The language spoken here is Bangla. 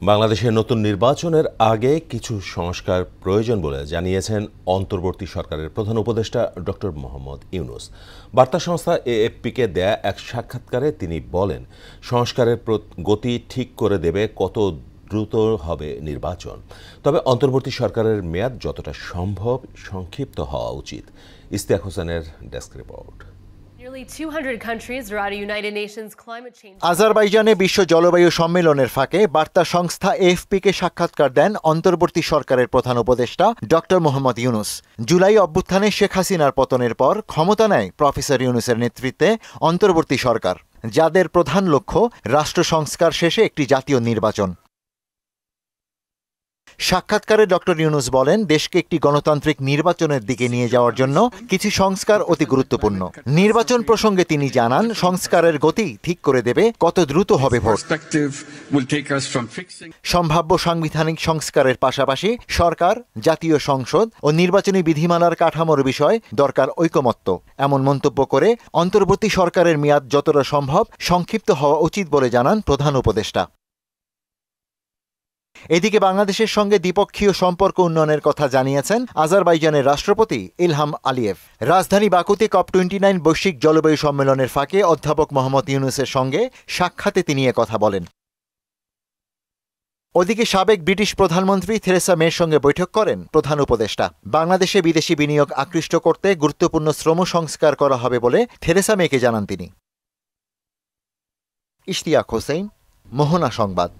বাংলাদেশের নতুন নির্বাচনের আগে কিছু সংস্কার প্রয়োজন বলে জানিয়েছেন অন্তর্বর্তী সরকারের প্রধান উপদেষ্টা ডক্টর মোহাম্মদ ইউনূস। বার্তা সংস্থা এএফপিকে দেয়া এক সাক্ষাৎকারে তিনি বলেন, সংস্কারের গতি ঠিক করে দেবে কত দ্রুত হবে নির্বাচন। তবে অন্তর্বর্তী সরকারের মেয়াদ যতটা সম্ভব সংক্ষিপ্ত হওয়া উচিত। ইস্তিয়াক হোসেনের ডেস্ক রিপোর্ট। আজারবাইজানে বিশ্ব জলবায়ু সম্মেলনের ফাঁকে বার্তা সংস্থা এএফপিকে সাক্ষাৎকার দেন অন্তর্বর্তী সরকারের প্রধান উপদেষ্টা ডক্টর মোহাম্মদ ইউনূস। জুলাই অভ্যুত্থানে শেখ হাসিনার পতনের পর ক্ষমতা নেয় প্রফেসর ইউনূসের নেতৃত্বে অন্তর্বর্তী সরকার, যাদের প্রধান লক্ষ্য রাষ্ট্র সংস্কার শেষে একটি জাতীয় নির্বাচন। সাক্ষাৎকারে ডক্টর ইউনূস বলেন, দেশকে একটি গণতান্ত্রিক নির্বাচনের দিকে নিয়ে যাওয়ার জন্য কিছু সংস্কার অতি গুরুত্বপূর্ণ। নির্বাচন প্রসঙ্গে তিনি জানান, সংস্কারের গতি ঠিক করে দেবে কত দ্রুত হবে ভোট। সম্ভাব্য সাংবিধানিক সংস্কারের পাশাপাশি সরকার, জাতীয় সংসদ ও নির্বাচনী বিধিমালার কাঠামোর বিষয় দরকার ঐকমত্য, এমন মন্তব্য করে অন্তর্বর্তী সরকারের মেয়াদ যতটা সম্ভব সংক্ষিপ্ত হওয়া উচিত বলে জানান প্রধান উপদেষ্টা। এদিকে বাংলাদেশের সঙ্গে দ্বিপক্ষীয় সম্পর্ক উন্নয়নের কথা জানিয়েছেন আজারবাইজানের রাষ্ট্রপতি ইলহাম আলিয়েভ। রাজধানী বাকুতে COP29 বৈশ্বিক জলবায়ু সম্মেলনের ফাঁকে অধ্যাপক মোহাম্মদ ইউনূসের সঙ্গে সাক্ষাতে তিনি কথা বলেন। ওদিকে সাবেক ব্রিটিশ প্রধানমন্ত্রী থেরেসা মের সঙ্গে বৈঠক করেন প্রধান উপদেষ্টা। বাংলাদেশে বিদেশি বিনিয়োগ আকৃষ্ট করতে গুরুত্বপূর্ণ শ্রম সংস্কার করা হবে বলে থেরেসা মেকে জানান তিনি। ইশতিয়াক হোসেন, মোহনা সংবাদ।